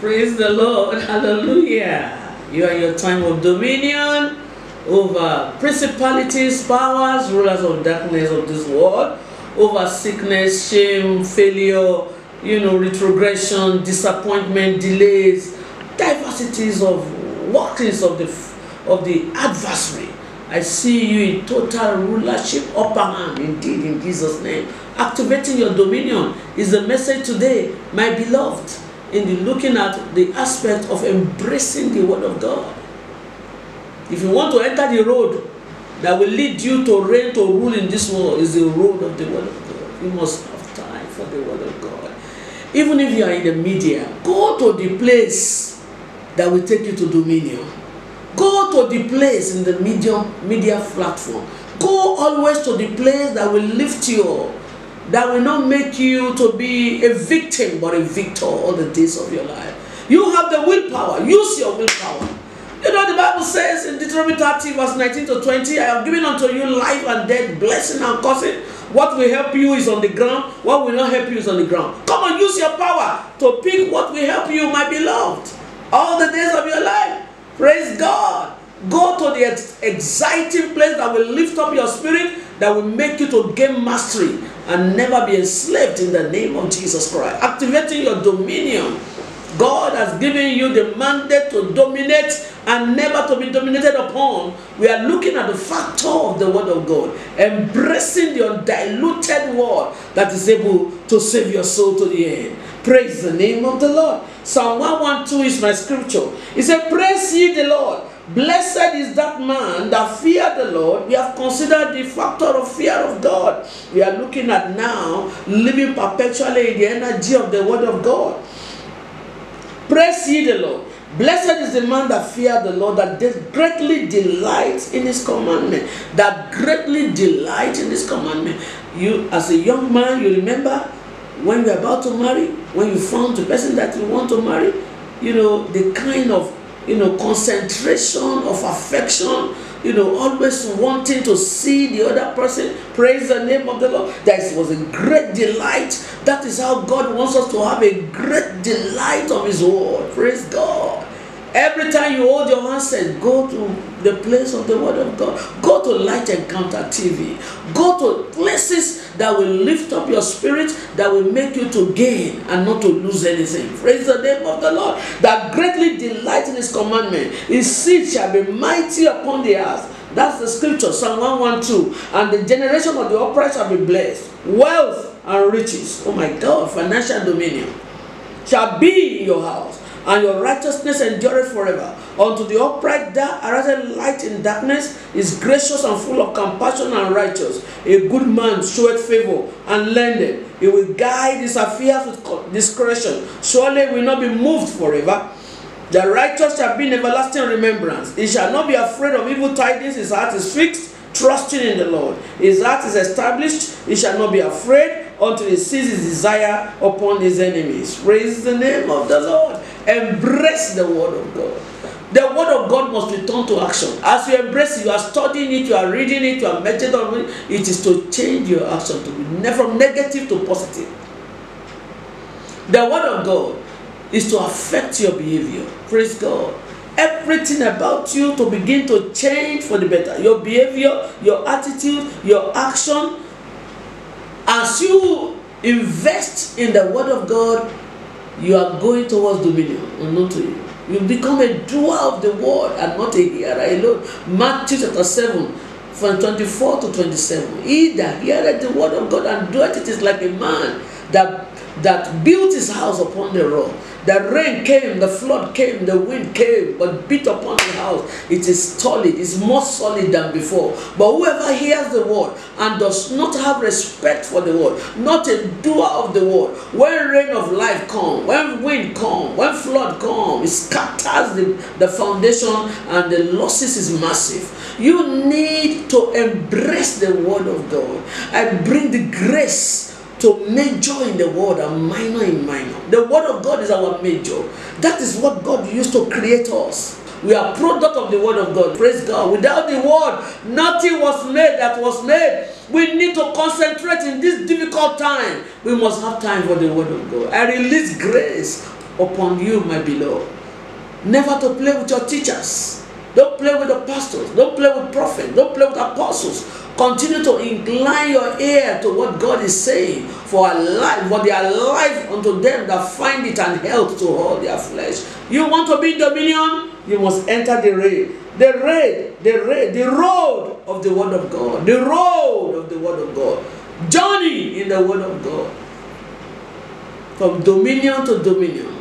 Praise the Lord. Hallelujah. You are in your time of dominion over principalities, powers, rulers of darkness of this world, over sickness, shame, failure, retrogression, disappointment, delays, diversities of workings of the adversary. I see you in total rulership, upper hand, indeed, in Jesus' name. Activating your dominion is the message today, my beloved, in the looking at the aspect of embracing the word of God. If you want to enter the road that will lead you to reign, to rule in this world, is the road of the word of God. You must have time for the word of God. Even if you are in the media, go to the place that will take you to dominion. Go to the place in the media platform. Go always to the place that will lift you up, that will not make you to be a victim but a victor all the days of your life. You have the willpower. Use your willpower. You know the Bible says in Deuteronomy 30 verse 19 to 20, I have given unto you life and death, blessing and cursing. What will help you is on the ground. What will not help you is on the ground. Come on, use your power to pick what will help you, my beloved, all the days of your life. Praise God. Go to the exciting place that will lift up your spirit, that will make you to gain mastery and never be enslaved in the name of Jesus Christ. Activating your dominion. God has given you the mandate to dominate and never to be dominated upon. We are looking at the factor of the word of God, embracing the undiluted word that is able to save your soul to the end. Praise the name of the Lord. Psalm 112 is my scripture. It says, praise ye the Lord. Blessed is that man that feared the Lord. We have considered the factor of fear of God. We are looking at now living perpetually in the energy of the word of God. Praise ye the Lord. Blessed is the man that feared the Lord, that greatly delights in his commandment. That greatly delights in his commandment. You, as a young man, you remember when you're about to marry, when you found the person that you want to marry, the kind of, concentration of affection, always wanting to see the other person. Praise the name of the Lord. That was a great delight. That is how God wants us to have a great delight of his word. Praise God. Every time you hold your handset, go to the place of the word of God. Go to Light Encounter TV. Go to places that will lift up your spirit, that will make you to gain and not to lose anything. Praise the name of the Lord. That greatly delight in his commandment. His seed shall be mighty upon the earth. That's the scripture, Psalm 112. And the generation of the upright shall be blessed. Wealth and riches, oh my God, financial dominion, shall be in your house, and your righteousness endureth forever. Unto the upright that ariseth light in darkness is gracious and full of compassion and righteous. A good man showeth favor and lendeth. He will guide his affairs with discretion. Surely he will not be moved forever. The righteous shall be in everlasting remembrance. He shall not be afraid of evil tidings. His heart is fixed, trusting in the Lord. His heart is established. He shall not be afraid until he sees his desire upon his enemies. Praise the name of the Lord. Embrace the word of God. The word of God must be turned to action. As you embrace it, you are studying it, you are reading it, you are meditating on it. It is to change your action to be from negative to positive. The word of God is to affect your behavior. Praise God. Everything about you to begin to change for the better. Your behavior, your attitude, your action. As you invest in the word of God, you are going towards dominion, unknown to you. You become a doer of the word and not a hearer alone. Matthew chapter 7, from 24 to 27. He that heareth the word of God and doeth it is like a man that built his house upon the rock. The rain came, the flood came, the wind came, but beat upon the house. It is solid, it's more solid than before. But whoever hears the word and does not have respect for the word, not a doer of the word, when rain of life comes, when wind comes, when flood comes, it scatters the foundation and the losses is massive. You need to embrace the word of God. I bring the grace to major in the word and minor in minor. The word of God is our major. That is what God used to create us. We are product of the word of God. Praise God. Without the word, nothing was made that was made. We need to concentrate in this difficult time. We must have time for the word of God. I release grace upon you, my beloved. Never to play with your teachers. Don't play with the pastors. Don't play with prophets. Don't play with apostles. Continue to incline your ear to what God is saying for their life unto them that find it and health to all their flesh. You want to be in dominion? You must enter the raid. The road of the word of God. The road of the word of God. Journey in the word of God. From dominion to dominion,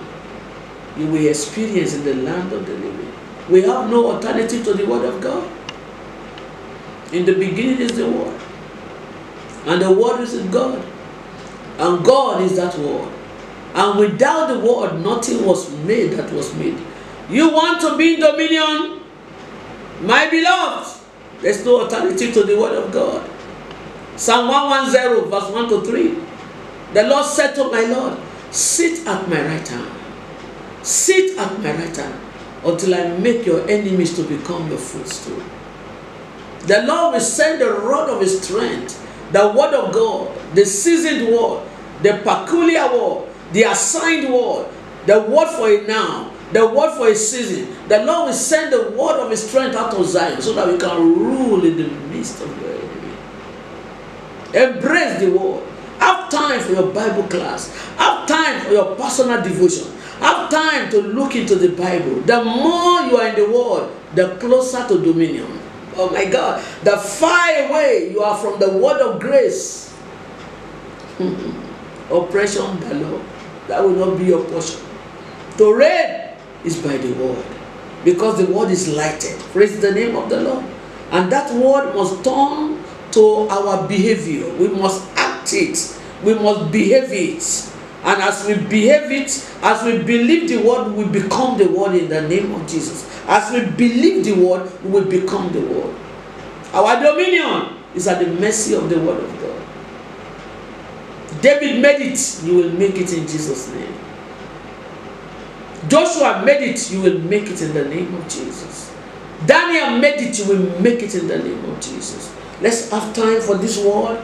you will experience in the land of the living. We have no alternative to the word of God. In the beginning is the word. And the word is God. And God is that word. And without the word, nothing was made that was made. You want to be in dominion? My beloved, there's no alternative to the word of God. Psalm 110, verse 1 to 3. The Lord said to my Lord, sit at my right hand. Sit at my right hand until I make your enemies to become your footstool. The Lord will send the rod of his strength, the word of God, the seasoned word, the peculiar word, the assigned word, the word for it now, the word for a season. The Lord will send the word of his strength out of Zion so that we can rule in the midst of your enemy. Embrace the word. Have time for your Bible class. Have time for your personal devotion. Have time to look into the Bible. The more you are in the word, the closer to dominion. Oh my God, the far away you are from the word of grace. Oppression below, that will not be your portion. To reign is by the word, because the word is lighted. Praise the name of the Lord. And that word must turn to our behavior. We must act it. We must behave it. And as we behave it, as we believe the word, we become the word in the name of Jesus. As we believe the word, we will become the word. Our dominion is at the mercy of the word of God. David made it, you will make it in Jesus' name. Joshua made it, you will make it in the name of Jesus. Daniel made it, you will make it in the name of Jesus. Let's have time for this word.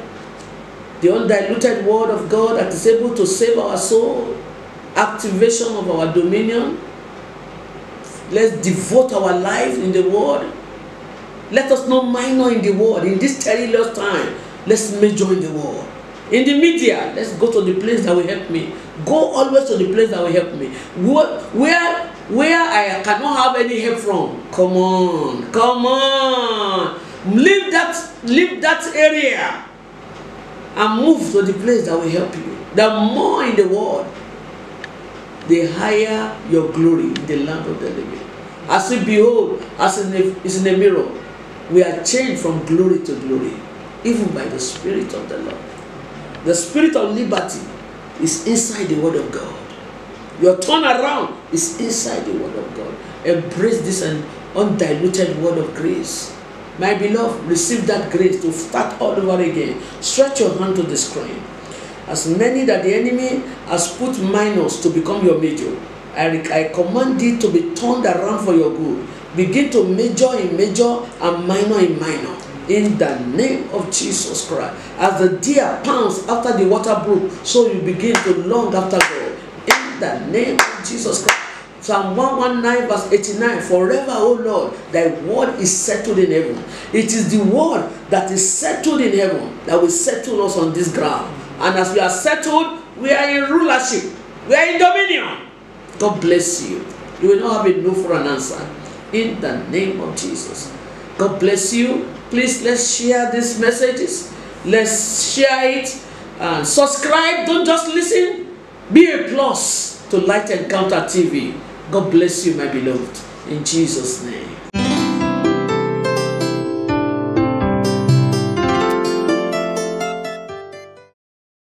The undiluted word of God that is able to save our soul. Activation of our dominion. Let's devote our life in the word. Let us not minor in the word. In this perilous time, let's major in the word. In the media, let's go to the place that will help me. Go always to the place that will help me. Where I cannot have any help from. Come on. Come on. Leave that area and move to the place that will help you. The more in the word, the higher your glory in the land of the living. As we behold, as in a mirror, we are changed from glory to glory, even by the Spirit of the Lord. The Spirit of liberty is inside the word of God. Your turnaround is inside the word of God. Embrace this undiluted word of grace. My beloved, receive that grace to start all over again. Stretch your hand to the screen. As many that the enemy has put minors to become your major, I command it to be turned around for your good. Begin to major in major and minor in minor. In the name of Jesus Christ. As the deer pounds after the water brook, so you begin to long after God. In the name of Jesus Christ. Psalm 119 verse 89. Forever, O Lord, thy word is settled in heaven. It is the word that is settled in heaven that will settle us on this ground. And as we are settled, we are in rulership. We are in dominion. God bless you. You will not have a no for an answer. In the name of Jesus. God bless you. Please, let's share these messages. Let's share it. Subscribe. Don't just listen. Be a plus to Light Encounter TV. God bless you, my beloved. In Jesus' name.